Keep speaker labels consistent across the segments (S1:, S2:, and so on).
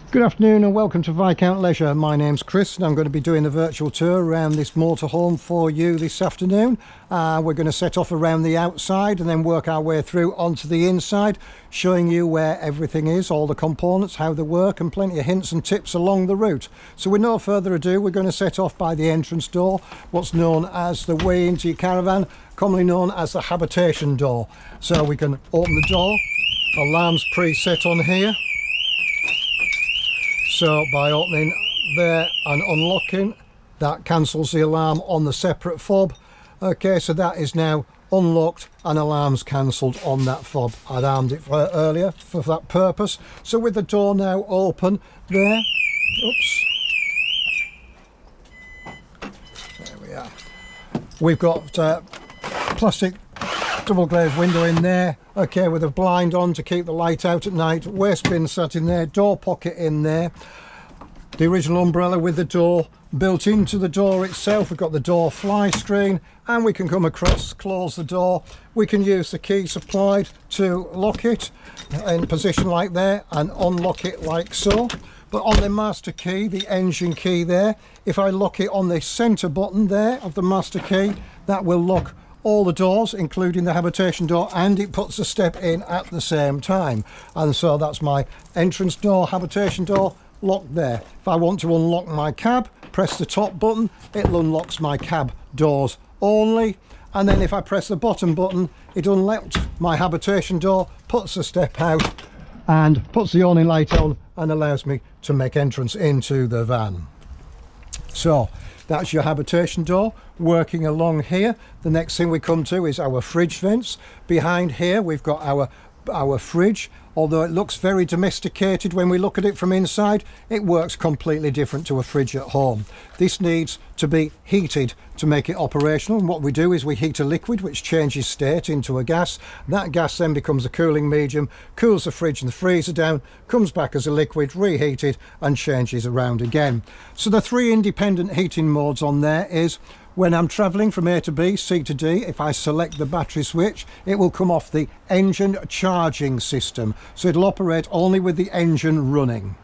S1: Good afternoon and welcome to Viscount Leisure. My name's Chris and I'm going to be doing a virtual tour around this motorhome for you this afternoon. We're going to set off around the outside and then work our way through onto the inside, showing you where everything is, all the components, how they work, and plenty of hints and tips along the route. So with no further ado, we're going to set off by the entrance door, what's known as the way into your caravan, commonly known as the habitation door. So we can open the door, alarms preset on here. So by opening there and unlocking, that cancels the alarm on the separate fob. Okay, so that is now unlocked and alarms cancelled on that fob. I'd armed it earlier for that purpose. So with the door now open there, oops, there we are. We've got plastic double glazed window in there, okay, with a blind on to keep the light out at night, waste bin sat in there, door pocket in there, the original umbrella with the door built into the door itself. We've got the door fly screen, and we can come across, close the door. We can use the key supplied to lock it in position like there and unlock it like so. But on the master key, the engine key there, if I lock it on the center button there of the master key, that will lock all the doors, including the habitation door, and it puts the step in at the same time. And so that's my entrance door, habitation door, locked there. If I want to unlock my cab, press the top button, it unlocks my cab doors only. And then if I press the bottom button, it unlocks my habitation door, puts the step out and puts the awning light on and allows me to make entrance into the van. So that's your habitation door. Working along here, the next thing we come to is our fridge vents. Behind here we've got our fridge. Although it looks very domesticated when we look at it from inside, it works completely different to a fridge at home. This needs to be heated to make it operational, and what we do is we heat a liquid which changes state into a gas. That gas then becomes a cooling medium, cools the fridge and the freezer down, comes back as a liquid, reheated, and changes around again. So the three independent heating modes on there is when I'm travelling from A to B, C to D, if I select the battery switch, it will come off the engine charging system. So it'll operate only with the engine running.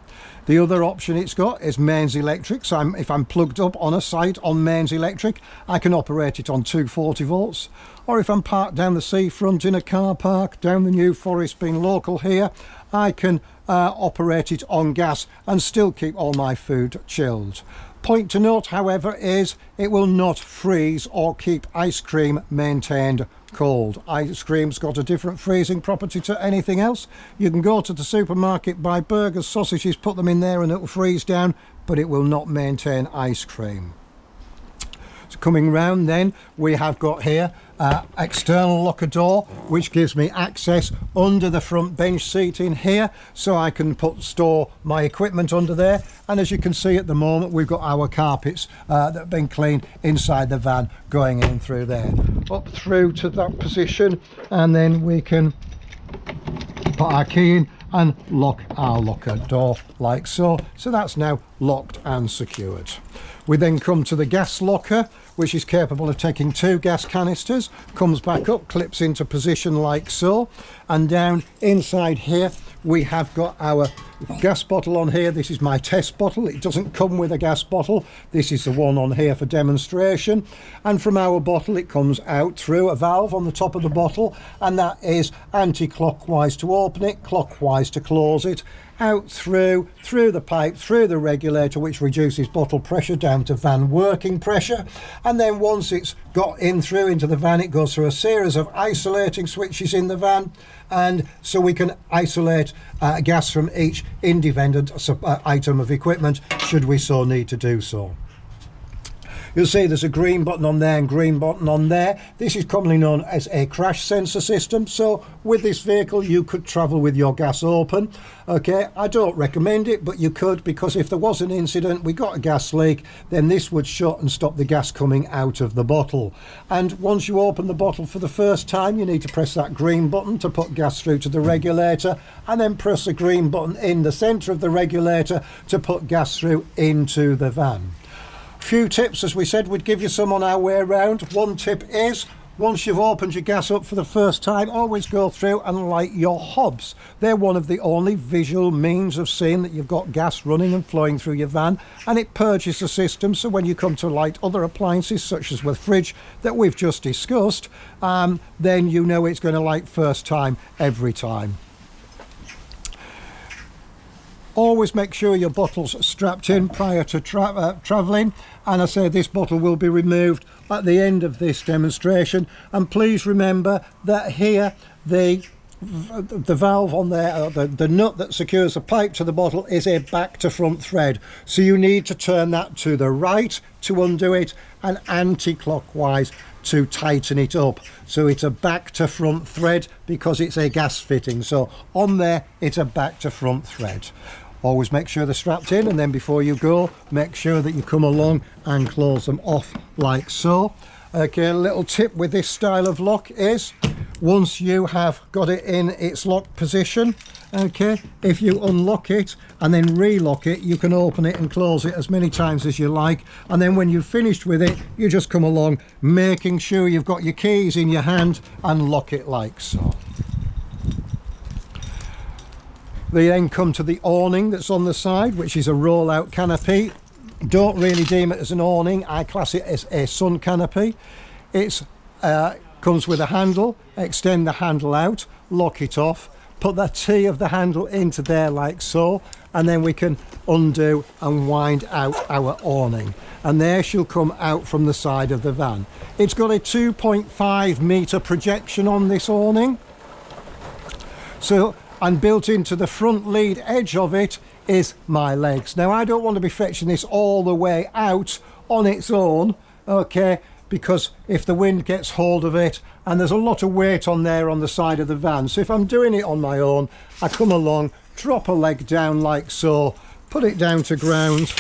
S1: The other option it's got is mains electric. So if I'm plugged up on a site on mains electric, I can operate it on 240 volts. Or if I'm parked down the seafront in a car park, down the New Forest, being local here, I can operate it on gas and still keep all my food chilled. Point to note, however, is it will not freeze or keep ice cream maintained cold. Ice cream's got a different freezing property to anything else. You can go to the supermarket, buy burgers, sausages, put them in there and it'll freeze down, but it will not maintain ice cream. So coming round then, we have got here external locker door, which gives me access under the front bench seat in here, so I can store my equipment under there. And as you can see at the moment, we've got our carpets that have been cleaned inside the van going in through there, up through to that position, and then we can put our key in and lock our locker door like so. So that's now locked and secured. We then come to the gas locker, which is capable of taking 2 gas canisters, comes back up, clips into position like so, and down inside here we have got our gas bottle on here. This is my test bottle. It doesn't come with a gas bottle. This is the one on here for demonstration. And from our bottle it comes out through a valve on the top of the bottle, and that is anti-clockwise to open it, clockwise to close it, out through the pipe, through the regulator, which reduces bottle pressure down to van working pressure. And then once it's got in through into the van, it goes through a series of isolating switches in the van, and so we can isolate gas from each independent item of equipment should we so need to do so. You'll see there's a green button on there and green button on there. This is commonly known as a crash sensor system. So with this vehicle you could travel with your gas open. Okay, I don't recommend it, but you could, because if there was an incident, we got a gas leak, then this would shut and stop the gas coming out of the bottle. And once you open the bottle for the first time, you need to press that green button to put gas through to the regulator, and then press the green button in the center of the regulator to put gas through into the van. Few tips, as we said, we'd give you some on our way around. One tip is Once you've opened your gas up for the first time, always go through and light your hobs. They're one of the only visual means of seeing that you've got gas running and flowing through your van, and it purges the system, so when you come to light other appliances such as the fridge that we've just discussed, then you know it's going to light first time every time. Always make sure your bottle's strapped in prior to travelling, and I say this bottle will be removed at the end of this demonstration. And please remember that here the valve on there, the nut that secures the pipe to the bottle, is a back to front thread, so you need to turn that to the right to undo it and anti-clockwise to tighten it up. So it's a back to front thread because it's a gas fitting, so on there it's a back to front thread. Always make sure they're strapped in, and then before you go, make sure that you come along and close them off like so. Okay, a little tip with this style of lock is, once you have got it in its locked position, okay, if you unlock it and then relock it, you can open it and close it as many times as you like, and then when you've finished with it, you just come along, making sure you've got your keys in your hand, and lock it like so. They then come to the awning that's on the side, which is a roll-out canopy. Don't really deem it as an awning, I class it as a sun canopy. It comes with a handle. Extend the handle out, lock it off, put the T of the handle into there like so, and then we can undo and wind out our awning, and there she'll come out from the side of the van. It's got a 2.5 metre projection on this awning, so, and built into the front lead edge of it is my legs. Now I don't want to be fetching this all the way out on its own, okay, because if the wind gets hold of it, and there's a lot of weight on there on the side of the van, so if I'm doing it on my own, I come along, drop a leg down like so, put it down to ground,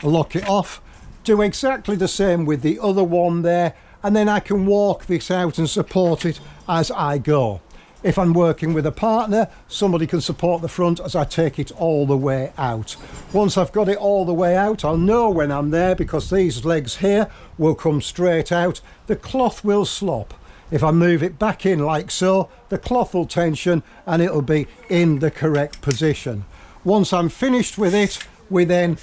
S1: lock it off, do exactly the same with the other one there, and then I can walk this out and support it as I go. If I'm working with a partner, somebody can support the front as I take it all the way out. Once I've got it all the way out, I'll know when I'm there, because these legs here will come straight out. The cloth will slop. If I move it back in like so, the cloth will tension and it'll be in the correct position. Once I'm finished with it, we then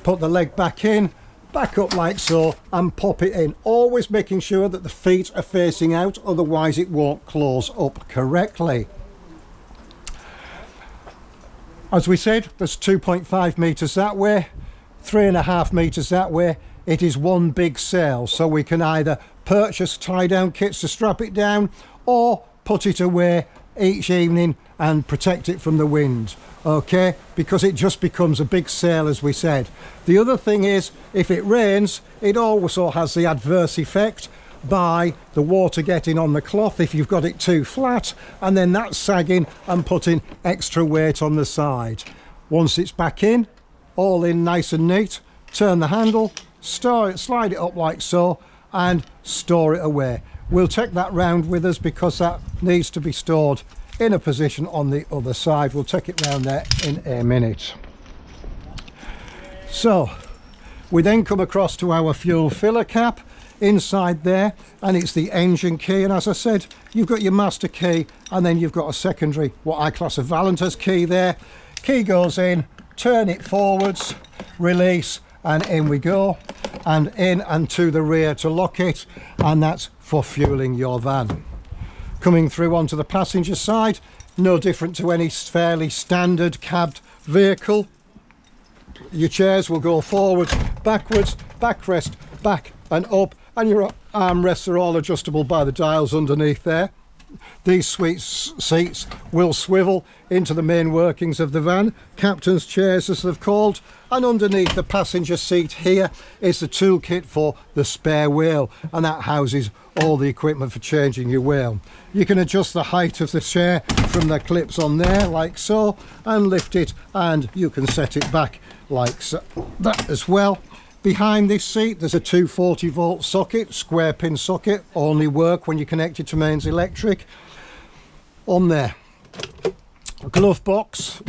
S1: put the leg back in, back up like so, and pop it in, always making sure that the feet are facing out, otherwise it won't close up correctly. As we said, there's 2.5 metres that way, 3.5 metres that way. It is one big sail, so we can either purchase tie down kits to strap it down, or put it away each evening and protect it from the wind, okay, because it just becomes a big sail, as we said. The other thing is, if it rains, it also has the adverse effect by the water getting on the cloth if you've got it too flat, and then that's sagging and putting extra weight on the side. Once it's back in, all in nice and neat, turn the handle, slide it up like so, and store it away. We'll take that round with us because that needs to be stored in a position on the other side. We'll take it round there in a minute. So we then come across to our fuel filler cap inside there, and it's the engine key, and as I said, you've got your master key, and then you've got a secondary, what I class a Valentas key there. Key goes in, turn it forwards, release, and in we go, and in and to the rear to lock it, and that's for fueling your van. Coming through onto the passenger side, no different to any fairly standard cabbed vehicle. Your chairs will go forwards, backwards, backrest, back and up, and your armrests are all adjustable by the dials underneath there. These sweet seats will swivel into the main workings of the van, captain's chairs as they're called, and underneath the passenger seat here is the toolkit for the spare wheel, and that houses all the equipment for changing your wheel. You can adjust the height of the chair from the clips on there like so, and lift it, and you can set it back like so, that as well. Behind this seat there's a 240 volt socket, square pin socket, only work when you connect it to mains electric. On there, glove box,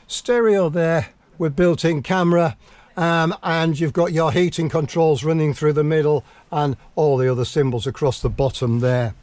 S1: stereo there with built-in camera, and you've got your heating controls running through the middle and all the other symbols across the bottom there.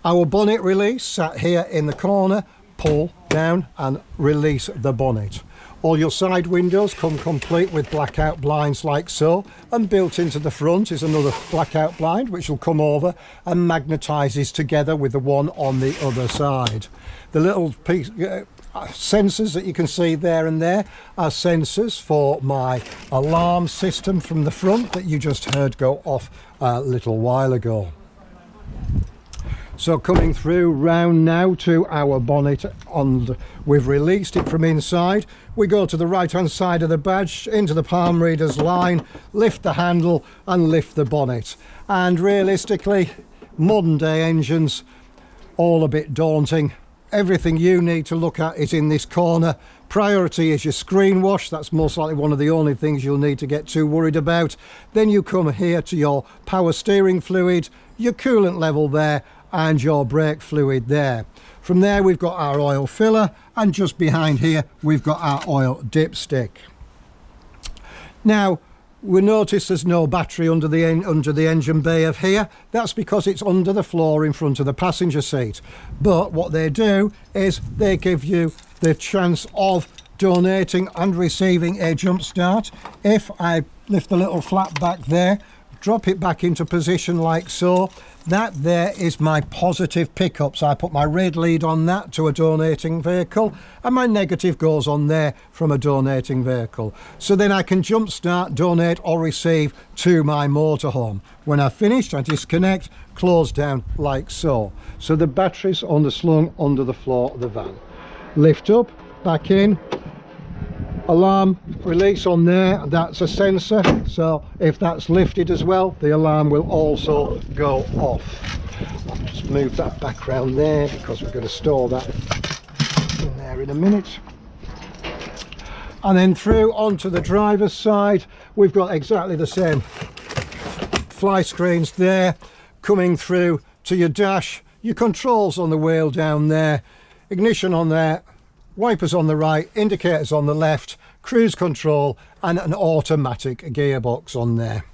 S1: Our bonnet release sat here in the corner. Pull down and release the bonnet. All your side windows come complete with blackout blinds like so, and built into the front is another blackout blind which will come over and magnetises together with the one on the other side. The little piece, sensors that you can see there and there are sensors for my alarm system from the front that you just heard go off a little while ago. So coming through round now to our bonnet, we've released it from inside. We go to the right hand side of the badge, into the palm reader's line, lift the handle and lift the bonnet. And realistically, modern day engines, all a bit daunting. Everything you need to look at is in this corner. Priority is your screen wash. That's most likely one of the only things you'll need to get too worried about. Then you come here to your power steering fluid, your coolant level there, and your brake fluid there. From there we've got our oil filler, and just behind here we've got our oil dipstick. Now we notice there's no battery under the engine bay of here. That's because it's under the floor in front of the passenger seat. But what they do is they give you the chance of donating and receiving a jump start. If I lift the little flap back there, drop it back into position like so, that there is my positive pickup. So I put my red lead on that to a donating vehicle, and my negative goes on there from a donating vehicle. So then I can jump start, donate or receive to my motorhome. When I've finished, I disconnect, close down like so. So the battery's underslung under the floor of the van. Lift up, back in, alarm release on there, that's a sensor, so if that's lifted as well, the alarm will also go off. I'll just move that back round there because we're going to store that in there in a minute. And then through onto the driver's side, we've got exactly the same fly screens there, coming through to your dash, your controls on the wheel down there, ignition on there, wipers on the right, indicators on the left, cruise control and an automatic gearbox on there.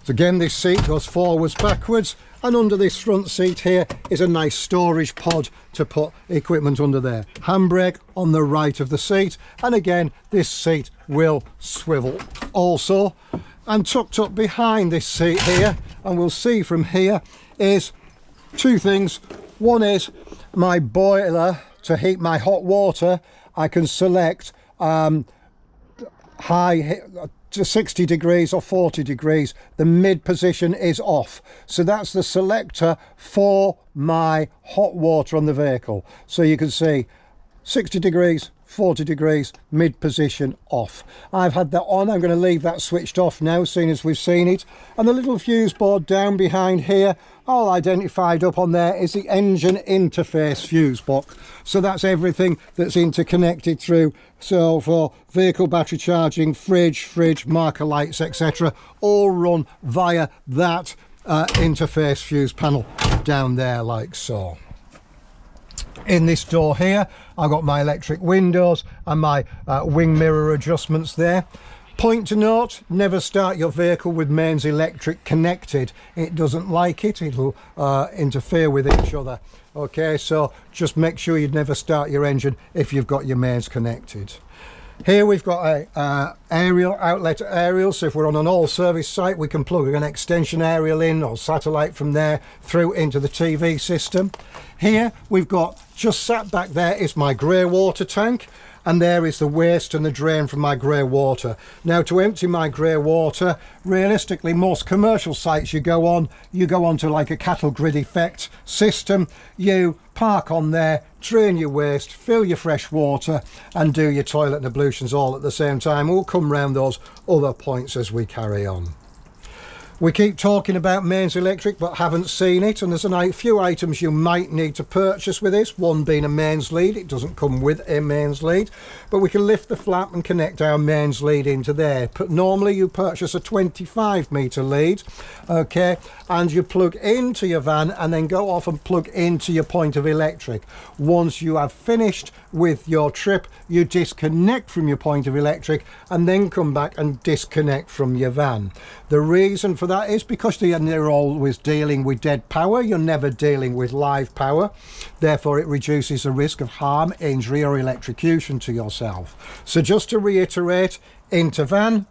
S1: So again, this seat goes forwards, backwards, and under this front seat here is a nice storage pod to put equipment under there. Handbrake on the right of the seat, and again this seat will swivel also. And tucked up behind this seat here, and we'll see from here, is two things. One is my boiler to heat my hot water. I can select high to 60 degrees or 40 degrees. The mid position is off, so that's the selector for my hot water on the vehicle. So you can see 60 degrees, 40 degrees, mid position off. I've had that on. I'm going to leave that switched off now, seeing as we've seen it. And the little fuse board down behind here, all identified up on there, is the engine interface fuse box. So that's everything that's interconnected through. So for vehicle battery charging, fridge, marker lights, etc., all run via that interface fuse panel down there like so. In this door here, I've got my electric windows and my wing mirror adjustments there. Point to note, never start your vehicle with mains electric connected. It doesn't like it, it'll interfere with each other. Okay, so just make sure you never start your engine if you've got your mains connected. Here we've got a aerial, outlet aerial, so if we're on an all service site we can plug an extension aerial in or satellite from there through into the TV system. Here we've got, just sat back there is my grey water tank, and there is the waste and the drain from my grey water. Now to empty my grey water, realistically most commercial sites you go on to like a cattle grid effect system. You park on there, drain your waste, fill your fresh water and do your toilet and ablutions all at the same time. We'll come round those other points as we carry on. We keep talking about mains electric but haven't seen it, and there's a few items you might need to purchase with this, one being a mains lead. It doesn't come with a mains lead, but we can lift the flap and connect our mains lead into there. But normally you purchase a 25 metre lead, okay, and you plug into your van and then go off and plug into your point of electric. Once you have finished with your trip, you disconnect from your point of electric and then come back and disconnect from your van. The reason for that is because you're always dealing with dead power, you're never dealing with live power, therefore it reduces the risk of harm, injury or electrocution to yourself. So just to reiterate, into van,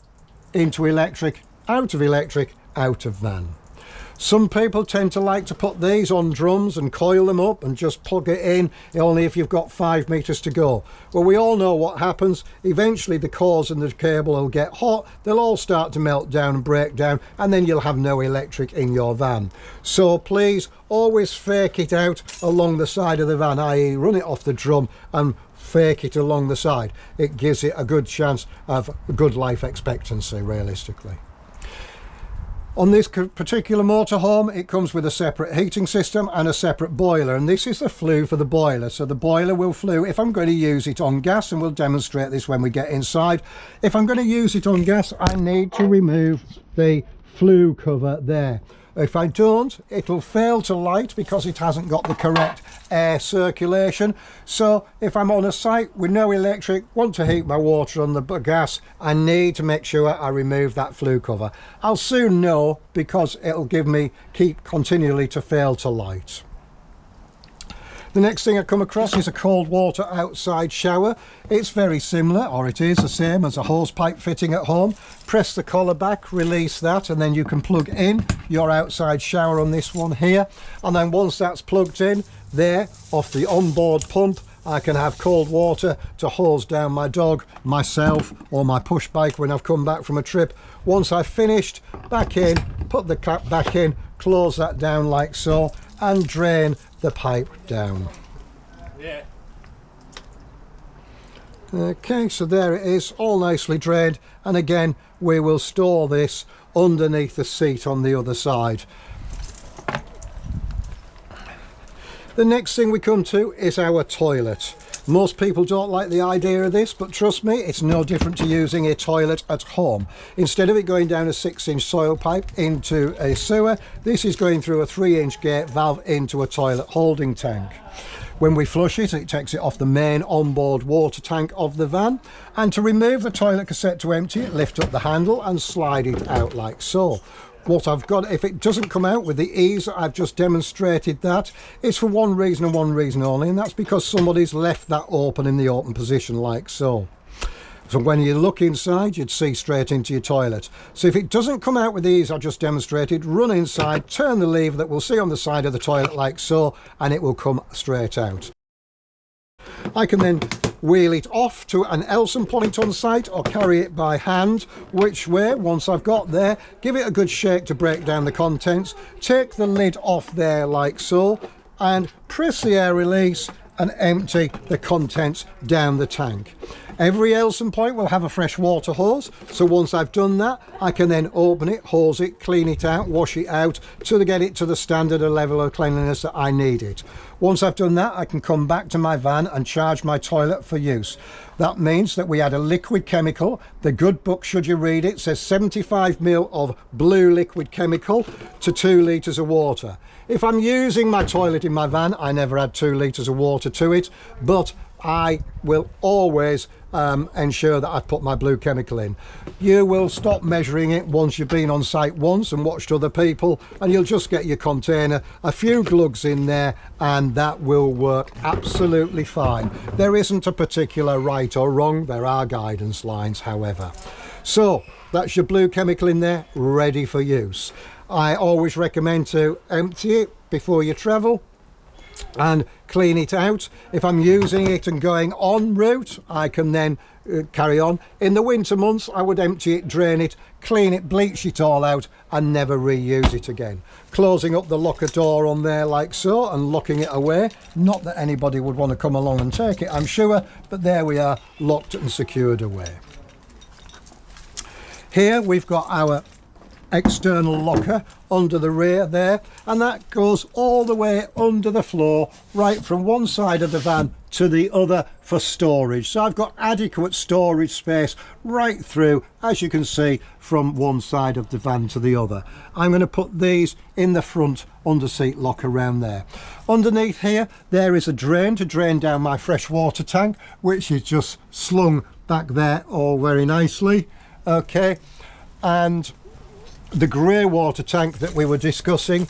S1: into electric, out of van. Some people tend to like to put these on drums and coil them up and just plug it in only if you've got 5 meters to go. Well, we all know what happens. Eventually the cores and the cable will get hot, they'll all start to melt down and break down, and then you'll have no electric in your van. So please always fake it out along the side of the van, i.e. run it off the drum and fake it along the side. It gives it a good chance of a good life expectancy realistically. On this particular motorhome, it comes with a separate heating system and a separate boiler, and this is the flue for the boiler. So the boiler will flue if I'm going to use it on gas, and we'll demonstrate this when we get inside. If I'm going to use it on gas, I need to remove the flue cover there. If I don't, it'll fail to light because it hasn't got the correct air circulation. So if I'm on a site with no electric, want to heat my water on the gas, I need to make sure I remove that flue cover. I'll soon know because it'll give me keep continually to fail to light. The next thing I come across is a cold water outside shower. It's very similar, or it is the same as a hose pipe fitting at home. Press the collar back, release that, and then you can plug in your outside shower on this one here. And then once that's plugged in, there, off the onboard pump, I can have cold water to hose down my dog, myself, or my push bike when I've come back from a trip. Once I've finished, back in, put the cap back in, close that down like so, and drain the pipe down.
S2: Yeah.
S1: Okay, so there it is, all nicely drained, and again we will store this underneath the seat on the other side. The next thing we come to is our toilet. Most people don't like the idea of this, but trust me, it's no different to using a toilet at home. Instead of it going down a 6-inch soil pipe into a sewer, this is going through a 3-inch gate valve into a toilet holding tank. When we flush it, it takes it off the main onboard water tank of the van. And to remove the toilet cassette to empty it, lift up the handle and slide it out like so. What I've got, if it doesn't come out with the ease that I've just demonstrated, that it's for one reason and one reason only, and that's because somebody's left that open in the open position like so. So when you look inside, you'd see straight into your toilet. So if it doesn't come out with the ease I just demonstrated, run inside, turn the lever that we'll see on the side of the toilet like so, and it will come straight out. I can then wheel it off to an Elson point on site or carry it by hand, which way, once I've got there, give it a good shake to break down the contents, take the lid off there like so, and press the air release and empty the contents down the tank. Every Elson point will have a fresh water hose, so once I've done that, I can then open it, hose it, clean it out, wash it out to get it to the standard or level of cleanliness that I need it. Once I've done that, I can come back to my van and charge my toilet for use. That means that we add a liquid chemical. The good book, should you read it, says 75 ml of blue liquid chemical to 2 litres of water. If I'm using my toilet in my van, I never add 2 litres of water to it, but I will always ensure that I've put my blue chemical in. You will stop measuring it once you've been on site once and watched other people, and you'll just get your container, a few glugs in there, and that will work absolutely fine. There isn't a particular right or wrong, there are guidance lines however. So that's your blue chemical in there, ready for use. I always recommend to empty it before you travel and clean it out. If I'm using it and going en route, I can then carry on. In the winter months, I would empty it, drain it, clean it, bleach it all out and never reuse it again. Closing up the locker door on there like so and locking it away. Not that anybody would want to come along and take it, I'm sure, but there we are, locked and secured away. Here we've got our external locker under the rear there, and that goes all the way under the floor, right from one side of the van to the other for storage. So I've got adequate storage space right through, as you can see, from one side of the van to the other. I'm going to put these in the front under seat locker around there. Underneath here there is a drain to drain down my fresh water tank, which is just slung back there all very nicely. Okay, and the grey water tank that we were discussing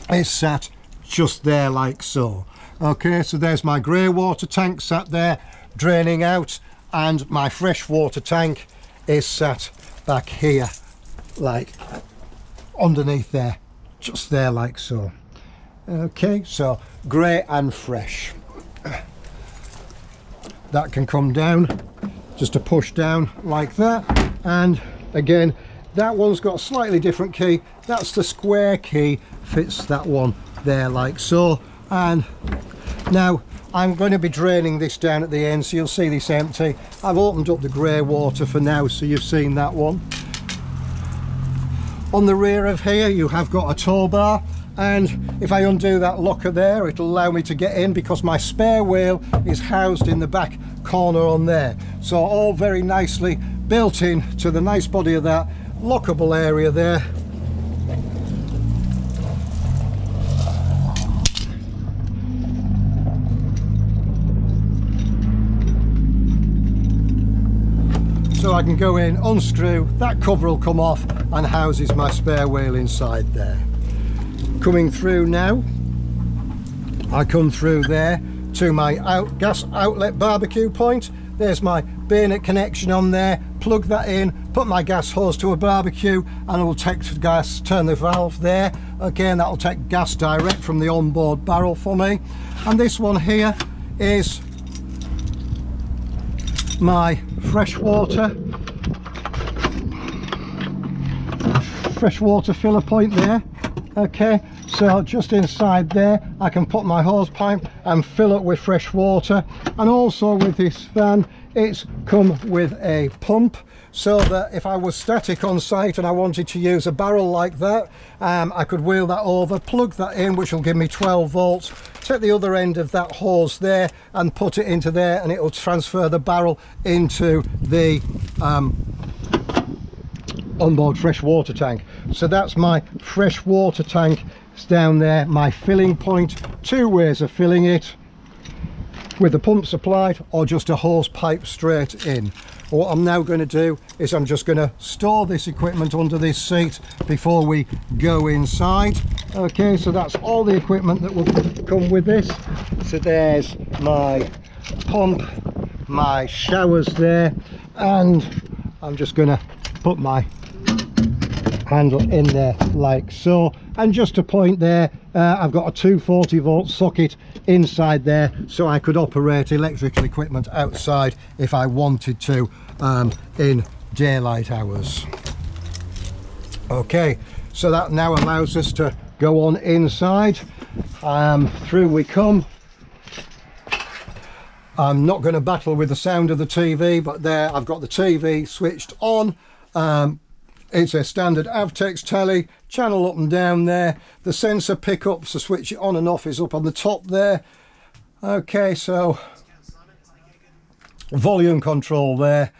S1: is sat just there like so. Okay, so there's my grey water tank sat there draining out, and my fresh water tank is sat back here, like underneath there, just there like so. Okay, so grey and fresh. That can come down, just a push down like that, and again that one's got a slightly different key. That's the square key, fits that one there like so. And now I'm going to be draining this down at the end, so you'll see this empty. I've opened up the grey water for now, so you've seen that one. On the rear of here you have got a tow bar, and if I undo that locker there, it'll allow me to get in because my spare wheel is housed in the back corner on there. So all very nicely built in to the nice body of that lockable area there. So I can go in, unscrew, that cover will come off and houses my spare wheel inside there. Coming through now, I come through there to my gas outlet barbecue point. There's my bayonet connection on there, plug that in, put my gas hose to a barbecue, and it will take gas, turn the valve there. Again, that will take gas direct from the onboard barrel for me. And this one here is my freshwater filler point there. Okay, so just inside there I can put my hose pipe and fill it with fresh water. And also with this van, it's come with a pump, so that if I was static on site and I wanted to use a barrel like that, I could wheel that over, plug that in, which will give me 12 volts, take the other end of that hose there and put it into there, and it will transfer the barrel into the onboard fresh water tank. So that's my fresh water tank. It's down there, my filling point. Two ways of filling it, with the pump supplied or just a hose pipe straight in. What I'm now going to do is I'm just going to store this equipment under this seat before we go inside. Okay, so that's all the equipment that will come with this. So there's my pump, my showers there, and I'm just going to put my handle in there like so. And just to point there, I've got a 240 volt socket inside there, so I could operate electrical equipment outside if I wanted to in daylight hours. Okay, so that now allows us to go on inside. Through we come. I'm not going to battle with the sound of the TV, but there I've got the TV switched on. It's a standard Avtex telly, channel up and down there. The sensor pickups to switch it on and off is up on the top there. Okay, so volume control there,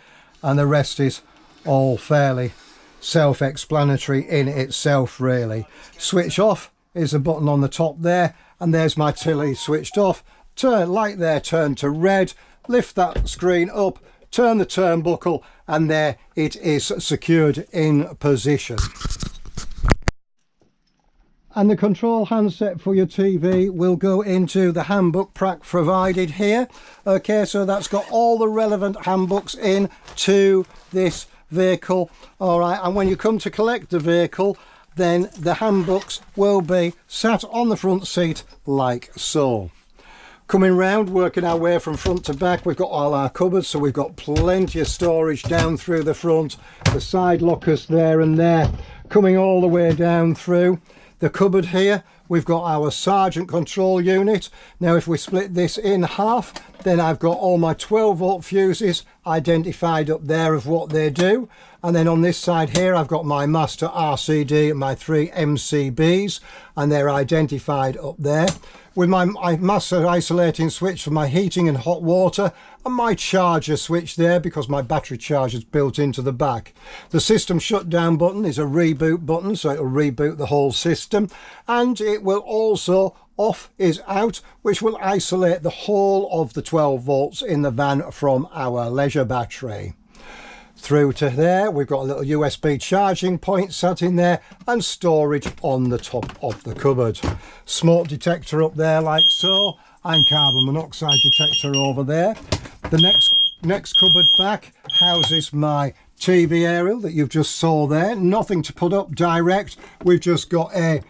S1: and the rest is all fairly self-explanatory in itself really. Switch off is a button on the top there, and there's my telly switched off. Turn light there, turn to red, lift that screen up, turn the turnbuckle, and there it is secured in position. And the control handset for your TV will go into the handbook pack provided here. Okay, so that's got all the relevant handbooks in to this vehicle. All right, and when you come to collect the vehicle, then the handbooks will be sat on the front seat like so. Coming round, working our way from front to back, we've got all our cupboards, so we've got plenty of storage down through the front. The side lockers there and there. Coming all the way down through, The cupboard here, we've got our Sergeant control unit. Now if we split this in half, then I've got all my 12 volt fuses identified up there of what they do. And then on this side here, I've got my master RCD and my 3 MCBs, and they're identified up there. With my master isolating switch for my heating and hot water, and my charger switch there because my battery charger is built into the back. The system shutdown button is a reboot button, so it'll reboot the whole system, and it will also off is out, which will isolate the whole of the 12 volts in the van from our Leisure battery. Through to there, we've got a little USB charging point sat in there, and storage on the top of the cupboard. Smoke detector up there like so, and carbon monoxide detector over there. The next cupboard back houses my TV aerial that you've just saw there. Nothing to put up direct. We've just got a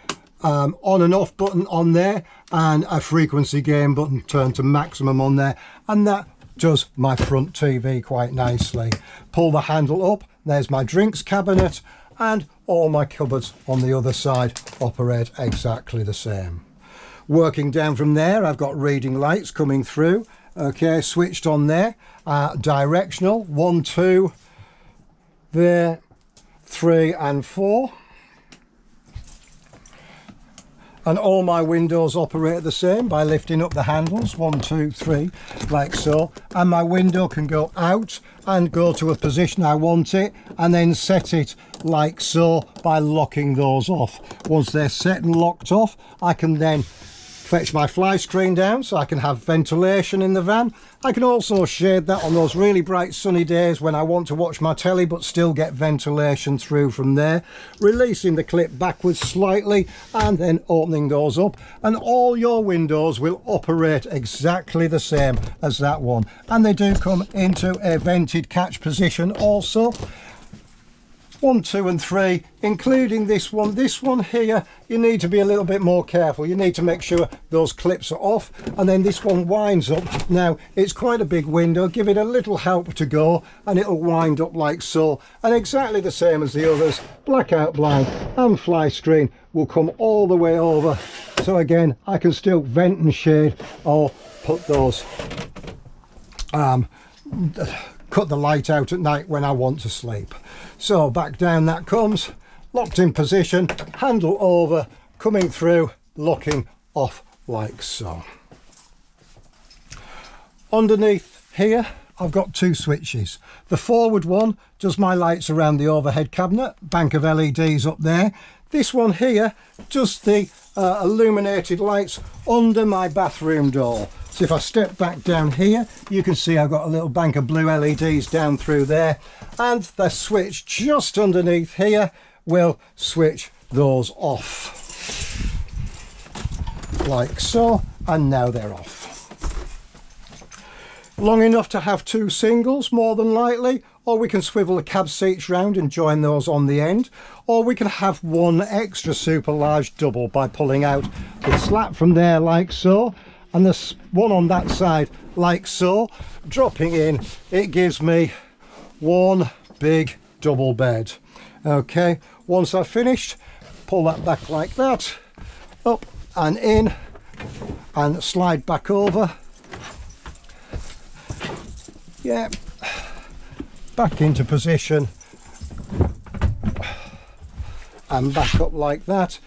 S1: on and off button on there, and a frequency gain button turned to maximum on there, and that does my front TV quite nicely. Pull the handle up, there's my drinks cabinet, and all my cupboards on the other side operate exactly the same. Working down from there, I've got reading lights coming through. Okay, switched on there, directional, 1, 2, there, 3 and 4. And all my windows operate the same by lifting up the handles, 1, 2, 3, like so. And my window can go out and go to a position I want it, and then set it like so by locking those off. Once they're set and locked off, I can then fetch my fly screen down so I can have ventilation in the van. I can also shade that on those really bright sunny days when I want to watch my telly but still get ventilation through from there. Releasing the clip backwards slightly and then opening those up, and all your windows will operate exactly the same as that one, and they do come into a vented catch position also. 1, 2 and 3, including this one. This one here, you need to be a little bit more careful. You need to make sure those clips are off, and then this one winds up. Now it's quite a big window, give it a little help to go and it'll wind up like so, and exactly the same as the others. Blackout blind and fly screen will come all the way over, so again I can still vent and shade or put those cut the light out at night when I want to sleep. So back down that comes, locked in position, handle over, coming through, locking off like so. Underneath here I've got 2 switches. The forward one does my lights around the overhead cabinet, bank of LEDs up there. This one here does the illuminated lights under my bathroom door. So if I step back down here, you can see I've got a little bank of blue LEDs down through there, and the switch just underneath here will switch those off like so, and now they're off. Long enough to have 2 singles more than likely, or we can swivel the cab seats round and join those on the end, or we can have 1 extra super large double by pulling out the slat from there like so, and this one on that side like so. Dropping in, it gives me 1 big double bed. Okay, once I've finished, pull that back like that, up and in, and slide back over. Yeah, back into position and back up like that.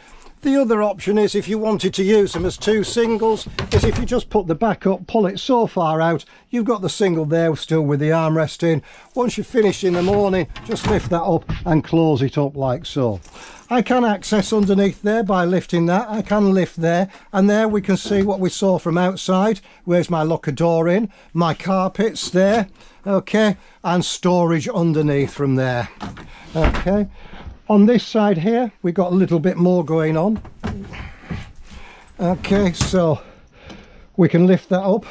S1: The other option is, if you wanted to use them as 2 singles, is if you just put the back up, pull it so far out, you've got the single there still with the armrest in. Once you've finished in the morning, just lift that up and close it up like so. I can access underneath there by lifting that. I can lift there, and there we can see what we saw from outside. Where's my locker door in, my carpets there, okay, and storage underneath from there. Okay, on this side here we've got a little bit more going on. Okay, so we can lift that up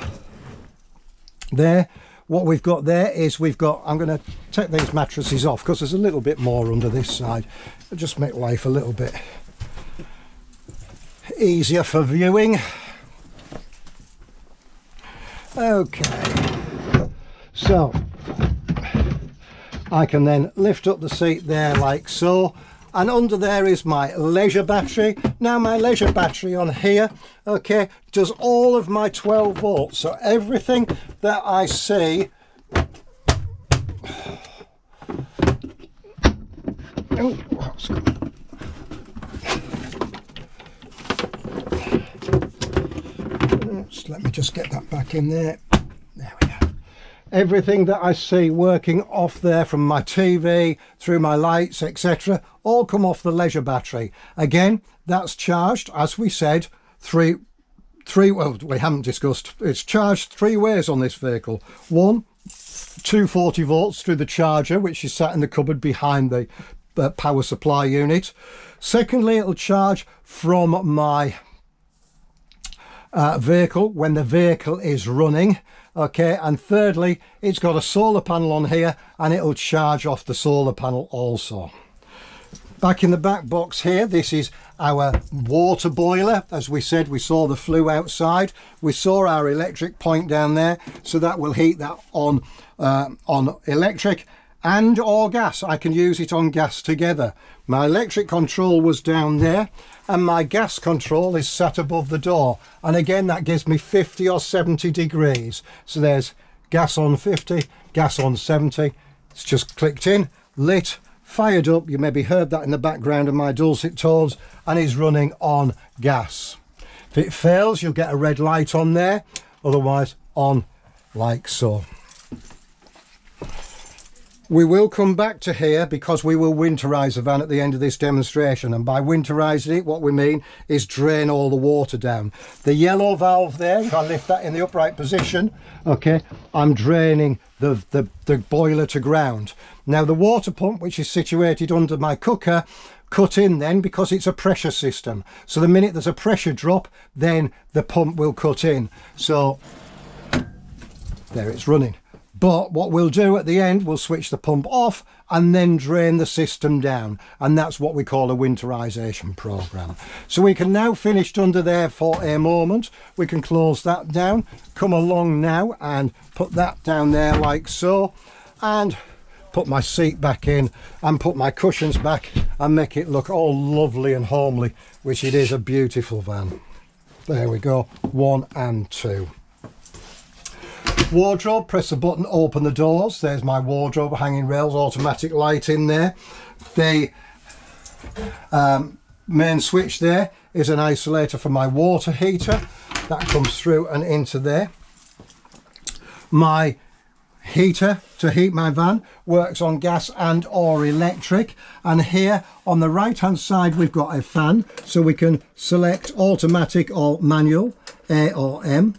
S1: there. What we've got there is we've got, I'm going to take these mattresses off because there's a little bit more under this side. It'll just make life a little bit easier for viewing. Okay, so I can then lift up the seat there like so, and under there is my Leisure battery. Now my Leisure battery on here, okay, does all of my 12 volts. So everything that I see, let me just get that back in there. There we go. Everything that I see working off there, from my TV through my lights, etc., all come off the Leisure battery. Again, that's charged, as we said, well, we haven't discussed, it's charged 3 ways on this vehicle. One, 240 volts through the charger, which is sat in the cupboard behind the power supply unit. Secondly, it'll charge from my vehicle when the vehicle is running. Okay, and thirdly, it's got a solar panel on here, and it'll charge off the solar panel also. Back in the back box here, this is our water boiler. As we said, we saw the flue outside. We saw our electric point down there, so that will heat that on electric and or gas. I can use it on gas together. My electric control was down there, and my gas control is sat above the door, and again that gives me 50 or 70 degrees. So there's gas on 50, gas on 70. It's just clicked in, lit, fired up. You maybe heard that in the background of my dulcet tones, and is running on gas. If it fails, you'll get a red light on there, otherwise on like so. We will come back to here because we will winterize the van at the end of this demonstration, and by winterizing it, what we mean is drain all the water down. The yellow valve there, if I lift that in the upright position, okay, I'm draining the boiler to ground. Now the water pump, which is situated under my cooker, cut in then because it's a pressure system. So the minute there's a pressure drop, then the pump will cut in. So there, it's running. But what we'll do at the end, we'll switch the pump off and then drain the system down, and that's what we call a winterization program. So we can now finish under there for a moment. We can close that down, come along now and put that down there like so, and put my seat back in and put my cushions back and make it look all lovely and homely, which it is a beautiful van. There we go, 1 and 2. Wardrobe, press the button, open the doors. There's my wardrobe, hanging rails, automatic light in there. The main switch there is an isolator for my water heater. That comes through and into there. My heater to heat my van works on gas and or electric, and here on the right hand side we've got a fan, so we can select automatic or manual, A or M.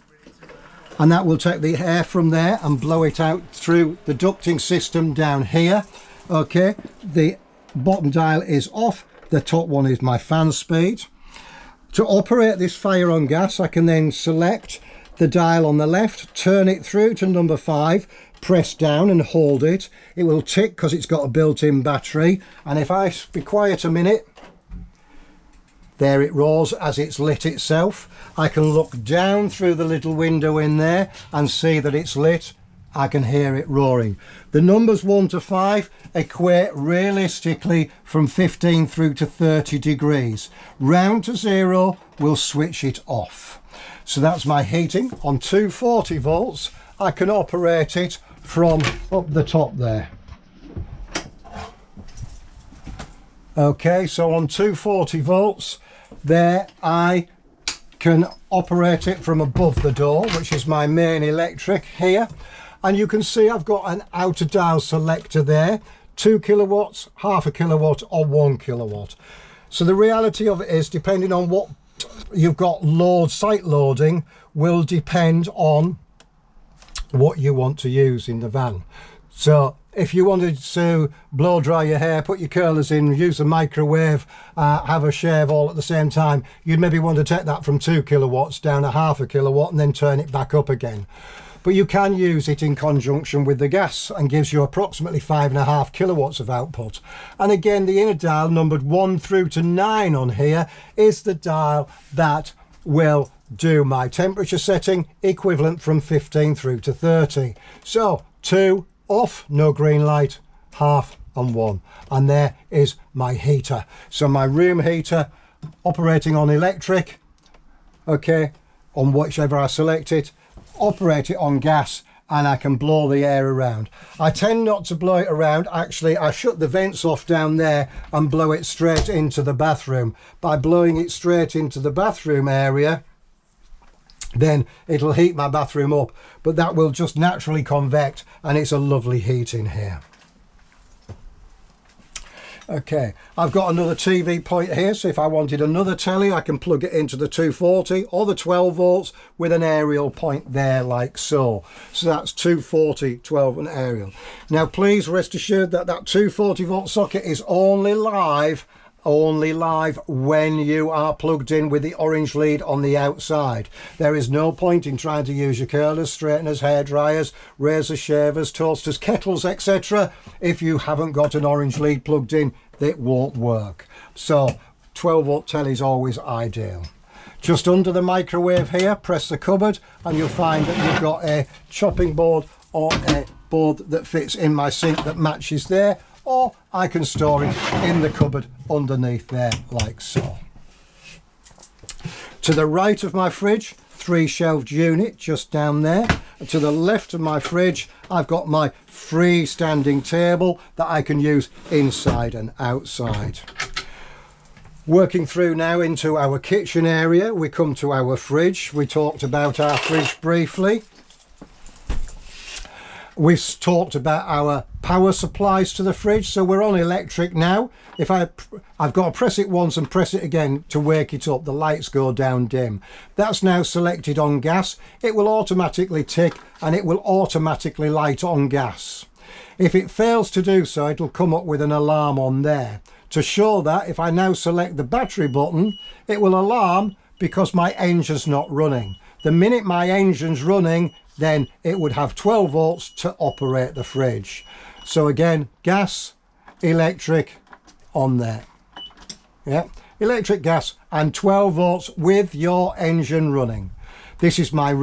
S1: And that will take the air from there and blow it out through the ducting system down here. Okay, the bottom dial is off, the top one is my fan speed. To operate this fire on gas, I can then select the dial on the left, turn it through to number 5, press down and hold it. It will tick because it's got a built-in battery, and if I be quiet a minute, there it roars as it's lit itself. I can look down through the little window in there and see that it's lit. I can hear it roaring. The numbers 1 to 5 equate realistically from 15 through to 30 degrees. Round to 0, we'll switch it off. So that's my heating. On 240 volts, I can operate it from up the top there. Okay, so on 240 volts, there I can operate it from above the door, which is my main electric here, and you can see I've got an outer dial selector there, 2 kilowatts, half a kilowatt or 1 kilowatt. So the reality of it is, depending on what you've got site loading will depend on what you want to use in the van. So if you wanted to blow dry your hair, put your curlers in, use a microwave, have a shave all at the same time, you'd maybe want to take that from 2 kilowatts down to half a kilowatt and then turn it back up again. But you can use it in conjunction with the gas and gives you approximately 5.5 kilowatts of output. And again, the inner dial numbered 1 through to 9 on here is the dial that will do my temperature setting, equivalent from 15 through to 30. So 2 off, no green light, half and 1. And there is my heater. So my room heater operating on electric, okay, on whichever I select it, operate it on gas, and I can blow the air around. I tend not to blow it around. Actually, I shut the vents off down there and blow it straight into the bathroom. By blowing it straight into the bathroom area, then it'll heat my bathroom up, but that will just naturally convect, and it's a lovely heat in here. Okay, I've got another TV point here, so if I wanted another telly, I can plug it into the 240 or the 12 volts with an aerial point there like so. So that's 240, 12 and aerial. Now please rest assured that that 240 volt socket is only live when you are plugged in with the orange lead on the outside. There is no point in trying to use your curlers, straighteners, hair dryers, razor shavers, toasters, kettles, etc. If you haven't got an orange lead plugged in, it won't work. So 12 volt telly is always ideal. Just under the microwave here, press the cupboard and you'll find that you've got a chopping board or a board that fits in my sink that matches there, or I can store it in the cupboard underneath there like so. To the right of my fridge, 3 shelved unit just down there. And to the left of my fridge, I've got my freestanding table that I can use inside and outside. Working through now into our kitchen area, we come to our fridge. We talked about our fridge briefly. We've talked about our power supplies to the fridge, so we're on electric now. If I've got to press it once and press it again to wake it up, the lights go down dim. That's now selected on gas. It will automatically tick and it will automatically light on gas. If it fails to do so, it'll come up with an alarm on there to show that if I now select the battery button, it will alarm because my engine's not running. The minute my engine's running, then it would have 12 volts to operate the fridge. So again, gas, electric on there. Yeah, electric, gas and 12 volts with your engine running. This is my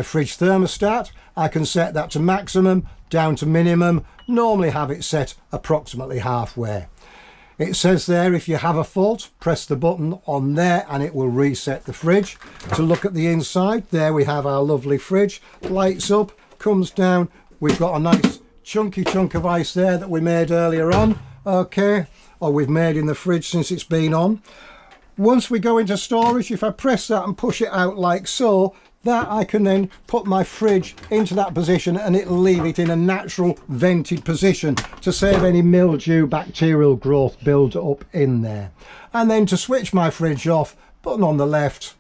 S1: fridge thermostat. I can set that to maximum, down to minimum, normally have it set approximately halfway. It says there, if you have a fault, press the button on there and it will reset the fridge. To look at the inside, there we have our lovely fridge. Lights up, comes down. We've got a nice chunky chunk of ice there that we made earlier on. Okay, or we've made in the fridge since it's been on. Once we go into storage, if I press that and push it out like so, that I can then put my fridge into that position and it'll leave it in a natural vented position to save any mildew, bacterial growth build up in there. And then to switch my fridge off, button on the left,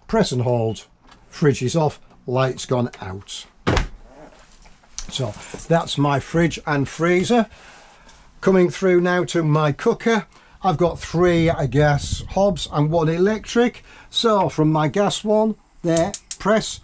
S1: press and hold, fridge is off, lights gone out. So that's my fridge and freezer. Coming through now to my cooker. I've got 3 gas hobs and 1 electric. So from my gas one, there, press,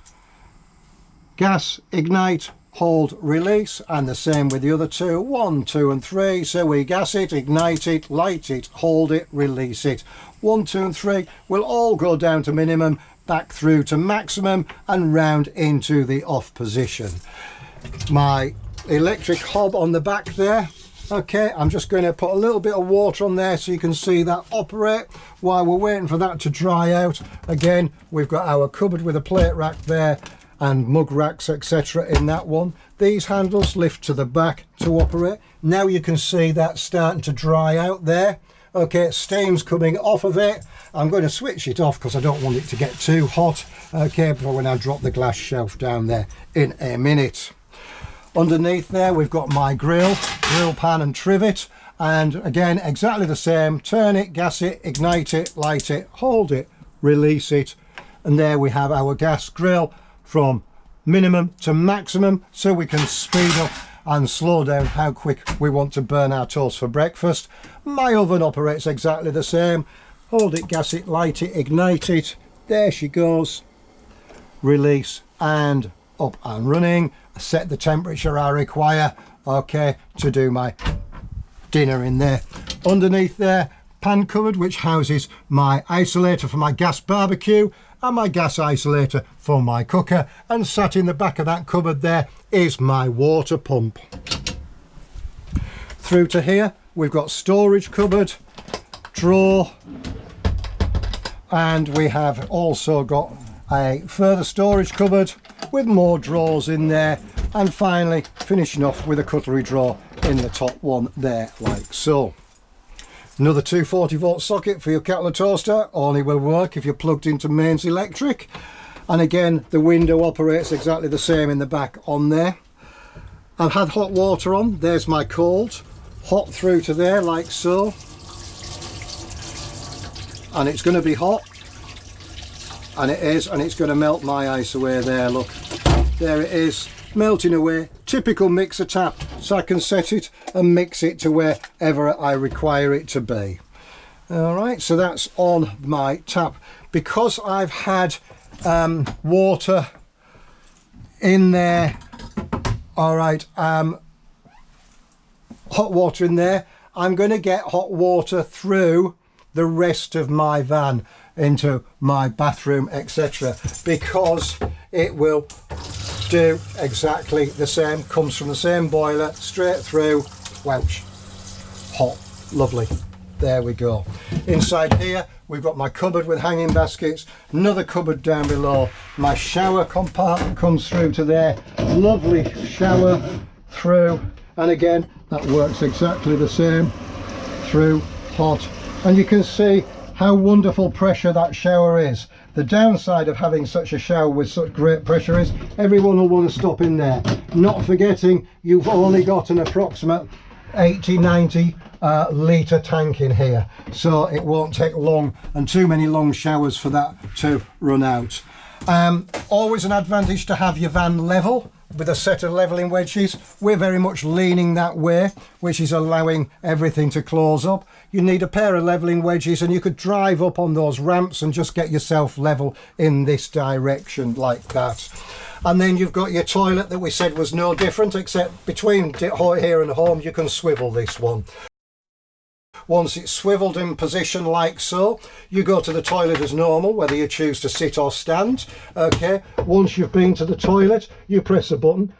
S1: gas, ignite, hold, release, and the same with the other 2, 1, 2 and 3. So we gas it, ignite it, light it, hold it, release it. 1, 2 and 3 will all go down to minimum, back through to maximum and round into the off position. My electric hob on the back there. Okay, I'm just going to put a little bit of water on there so you can see that operate while we're waiting for that to dry out. Again, we've got our cupboard with a plate rack there and mug racks, etc. in that one. These handles lift to the back to operate. Now you can see that starting to dry out there. Okay, steam's coming off of it. I'm going to switch it off because I don't want it to get too hot. Okay, but when I drop the glass shelf down there in a minute. Underneath there we've got my grill pan and trivet, and again exactly the same. Turn it, gas it, ignite it, light it, hold it, release it, and there we have our gas grill from minimum to maximum, so we can speed up and slow down how quick we want to burn our toast for breakfast. My oven operates exactly the same. Hold it, gas it, light it, ignite it, there she goes, release, and up and running. Set the temperature I require, okay, to do my dinner in there. Underneath there, pan cupboard, which houses my isolator for my gas barbecue and my gas isolator for my cooker, and sat in the back of that cupboard there is my water pump. through to here. We've got storage cupboard, drawer, and we have also got a further storage cupboard with more drawers in there, and finally finishing off with a cutlery drawer in the top one there, like so. Another 240-volt socket for your kettle or toaster, only will work if you're plugged into mains electric. And again, the window operates exactly the same in the back on there. I've had hot water on, there's my cold, hot through to there like so. And it's going to be hot, and it is, and it's going to melt my ice away there, look. There it is, melting away. Typical mixer tap, so I can set it and mix it to wherever I require it to be. Alright, so that's on my tap. Because I've had water in there, alright, hot water in there, I'm going to get hot water through the rest of my van into my bathroom, etc., because it will do exactly the same, comes from the same boiler straight through. Whoosh, hot, lovely. There we go. Inside here we've got my cupboard with hanging baskets, another cupboard down below. My shower compartment comes through to there, lovely shower through, and again that works exactly the same, through, hot, and you can see how wonderful pressure that shower is. The downside of having such a shower with such great pressure is everyone will want to stop in there, not forgetting you've only got an approximate 80-90 litre tank in here, so it won't take long and too many long showers for that to run out. Always an advantage to have your van level with a set of levelling wedges. We're very much leaning that way, which is allowing everything to close up. You need a pair of levelling wedges, and you could drive up on those ramps and just get yourself level in this direction like that. And then you've got your toilet that we said was no different, except between here and home you can swivel this one. Once it's swiveled in position like so, you go to the toilet as normal, whether you choose to sit or stand. Okay, once you've been to the toilet, you press a button,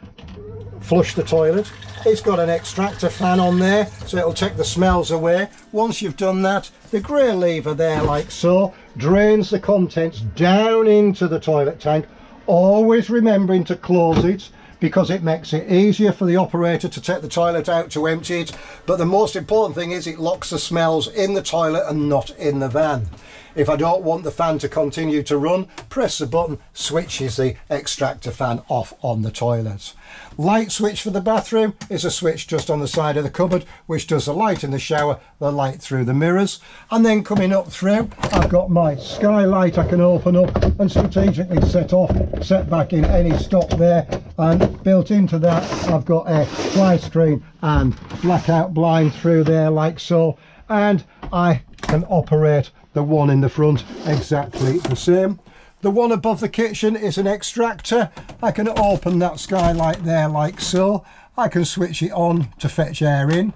S1: flush the toilet. It's got an extractor fan on there, so it'll take the smells away. Once you've done that, the grey lever there like so drains the contents down into the toilet tank, always remembering to close it, because it makes it easier for the operator to take the toilet out to empty it. But the most important thing is it locks the smells in the toilet and not in the van. If I don't want the fan to continue to run, press the button, switches the extractor fan off on the toilet. Light switch for the bathroom is a switch just on the side of the cupboard, which does the light in the shower, the light through the mirrors. And then coming up through, I've got my skylight I can open up and strategically set back in any stop there. And built into that, I've got a fly screen and blackout blind through there like so. And I can operate the one in the front exactly the same. The one above the kitchen is an extractor. I can open that skylight there like so. I can switch it on to fetch air in.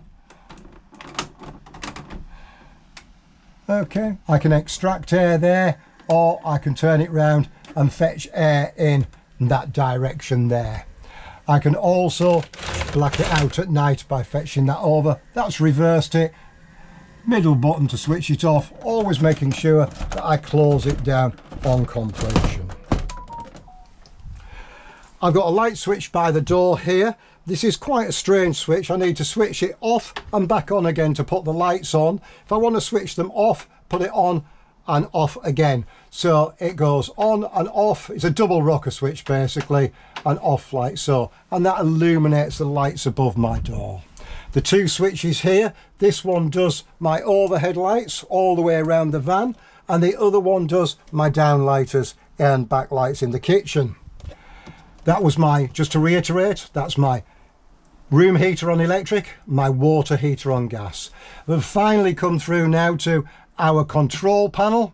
S1: Okay, I can extract air there, or I can turn it round and fetch air in that direction there. I can also black it out at night by fetching that over. That's reversed it. Middle button to switch it off, always making sure that I close it down on completion. I've got a light switch by the door here. This is quite a strange switch. I need to switch it off and back on again to put the lights on. If I want to switch them off, put it on and off again. So it goes on and off. It's a double rocker switch basically, and off like so. And that illuminates the lights above my door. The two switches here, this one does my overhead lights all the way around the van, and the other one does my downlighters and backlights in the kitchen. That was just to reiterate, that's my room heater on electric, my water heater on gas. We've finally come through now to our control panel.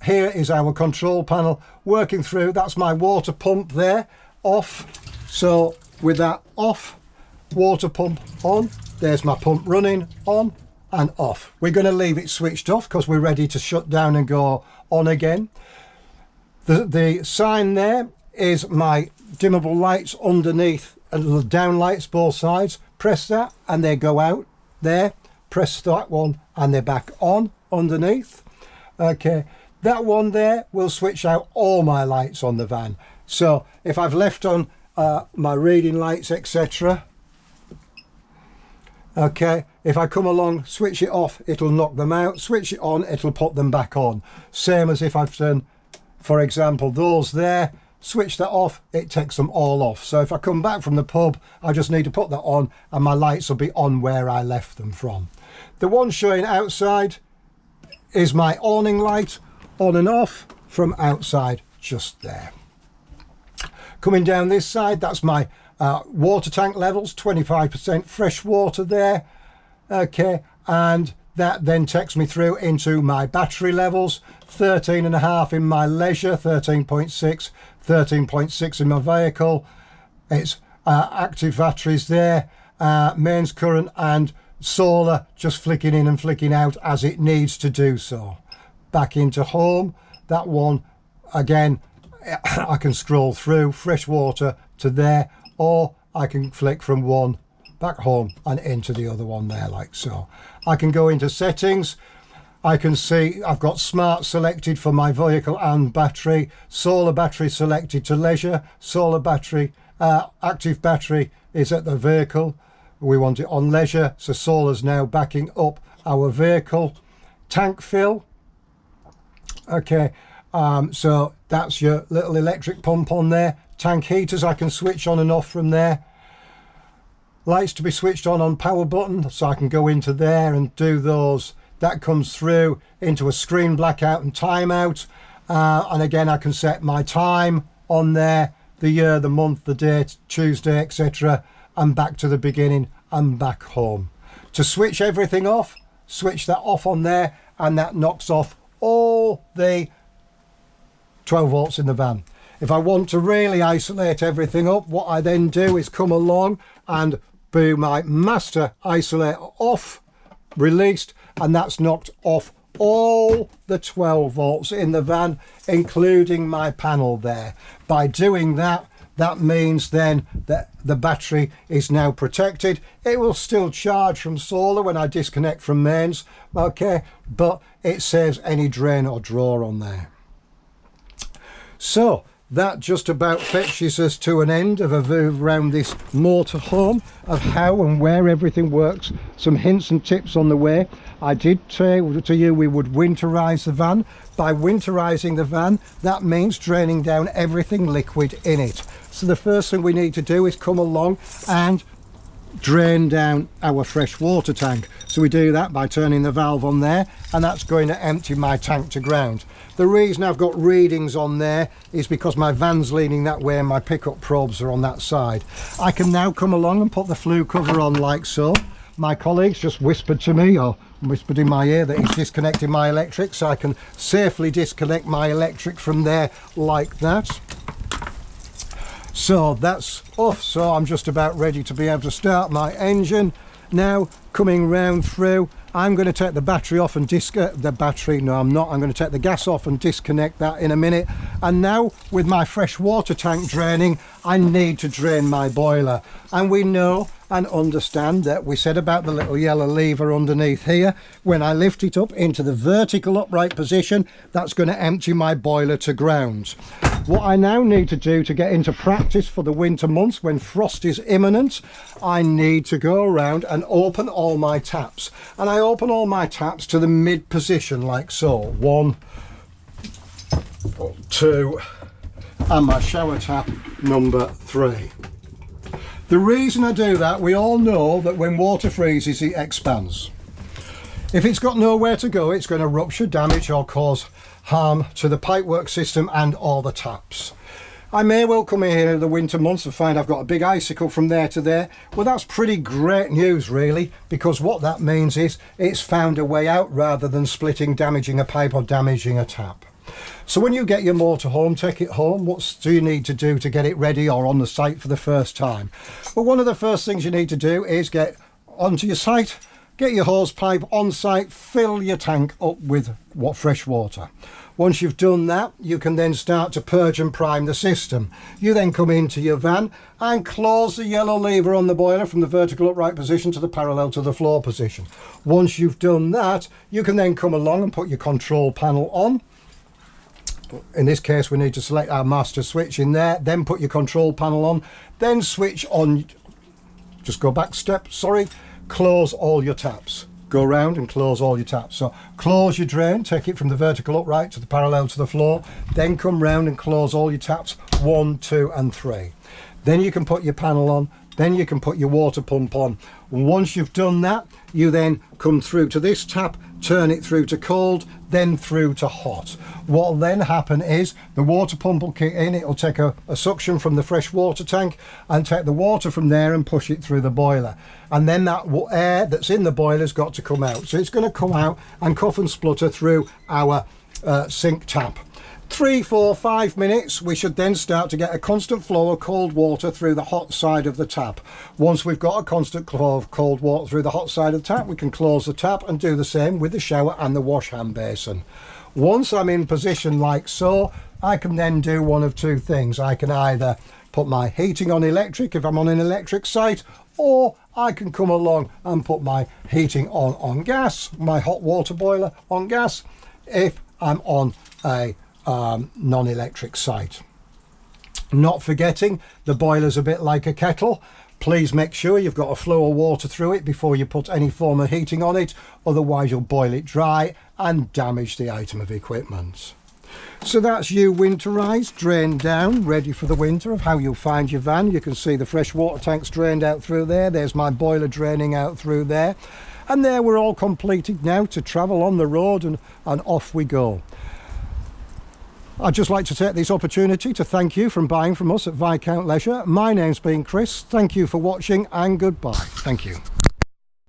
S1: Here is our control panel working through. That's my water pump there, off. So with that off, water pump on, there's my pump running, on and off. We're going to leave it switched off because we're ready to shut down and go on again. The sign there is my dimmable lights underneath, and little down lights both sides. Press that and they go out. there, press that one and they're back on underneath. Okay, that one there will switch out all my lights on the van. So if I've left on my reading lights, etc., okay, if I come along, switch it off, it'll knock them out. Switch it on, it'll put them back on. Same as if I've done, for example, those there, switch that off, it takes them all off. So if I come back from the pub, I just need to put that on and my lights will be on where I left them from. The one showing outside is my awning light, on and off from outside, just there. Coming down this side, that's my water tank levels, 25% fresh water there. Okay, and that then takes me through into my battery levels, 13.5 in my Leisure, 13.6, 13.6 in my vehicle. It's active batteries there, mains current and solar just flicking in and flicking out as it needs to do so. Back into home, that one again, I can scroll through fresh water to there, or I can flick from one back home and into the other one there, like so. I can go into settings. I can see I've got smart selected for my vehicle and battery, solar battery selected to Leisure, solar battery, active battery is at the vehicle. We want it on Leisure, so solar's now backing up our vehicle. Tank fill, okay, so that's your little electric pump on there. Tank heaters I can switch on and off from there. Lights to be switched on power button, so I can go into there and do those. That comes through into a screen blackout and timeout, and again I can set my time on there, the year, the month, the date, Tuesday, etc., and back to the beginning and back home. To switch everything off, switch that off on there, and that knocks off all the 12 volts in the van. If I want to really isolate everything up, what I then do is come along and do my master isolator off, released, and that's knocked off all the 12 volts in the van, including my panel there. By doing that, that means then that the battery is now protected. It will still charge from solar when I disconnect from mains, okay, but it saves any drain or draw on there. So that just about fetches us to an end of a view around this motorhome of how and where everything works. Some hints and tips on the way. I did say to you we would winterize the van. By winterizing the van, that means draining down everything liquid in it. So the first thing we need to do is come along and drain down our fresh water tank. So we do that by turning the valve on there, and that's going to empty my tank to ground. The reason I've got readings on there is because my van's leaning that way and my pickup probes are on that side. I can now come along and put the flue cover on like so. My colleagues just whispered to me, or whispered in my ear, that he's disconnecting my electric, so I can safely disconnect my electric from there like that. So that's off, so I'm just about ready to be able to start my engine. Now coming round through, I'm going to take the battery off and I'm going to take the gas off and disconnect that in a minute. And now with my fresh water tank draining, I need to drain my boiler. And we know and understand that we said about the little yellow lever underneath here. When I lift it up into the vertical upright position, that's going to empty my boiler to ground. What I now need to do to get into practice for the winter months when frost is imminent, I need to go around and open all my taps. And I open all my taps to the mid position like so. 1, 2, and my shower tap number 3. The reason I do that, we all know that when water freezes it expands. If it's got nowhere to go, it's going to rupture, damage or cause harm to the pipework system and all the taps. I may well come in here in the winter months and find I've got a big icicle from there to there. Well, that's pretty great news really, because what that means is it's found a way out rather than splitting, damaging a pipe or damaging a tap. So when you get your motor home, take it home, what do you need to do to get it ready or on the site for the first time? Well, one of the first things you need to do is get onto your site, get your hose pipe on site, fill your tank up with fresh water. Once you've done that, you can then start to purge and prime the system. You then come into your van and close the yellow lever on the boiler from the vertical upright position to the parallel to the floor position. Once you've done that, you can then come along and put your control panel on. In this case, we need to select our master switch in there, then put your control panel on, then switch on, just go back step, sorry, close all your taps. Go around and close all your taps. So close your drain, take it from the vertical upright to the parallel to the floor, then come round and close all your taps 1, 2 and 3. Then you can put your panel on, then you can put your water pump on. Once you've done that, you then come through to this tap, turn it through to cold, then through to hot. What will then happen is the water pump will kick in, it will take a suction from the fresh water tank and take the water from there and push it through the boiler. And then that air that's in the boiler's got to come out. So it's going to come out and cough and splutter through our sink tap. 3, 4, 5 minutes, we should then start to get a constant flow of cold water through the hot side of the tap. Once we've got a constant flow of cold water through the hot side of the tap, we can close the tap and do the same with the shower and the wash hand basin. Once I'm in position like so, I can then do one of two things. I can either put my heating on electric if I'm on an electric site, or I can come along and put my heating on gas, my hot water boiler on gas, if I'm on a non-electric site. Not forgetting, the boiler's a bit like a kettle. Please make sure you've got a flow of water through it before you put any form of heating on it, otherwise you'll boil it dry and damage the item of equipment. So that's you winterized, drained down, ready for the winter, of how you'll find your van. You can see the fresh water tanks drained out through there. There's my boiler draining out through there. And there we're all completed now to travel on the road, and off we go. I'd just like to take this opportunity to thank you for buying from us at Viscount Leisure. My name's been Chris. Thank you for watching and goodbye. Thank you.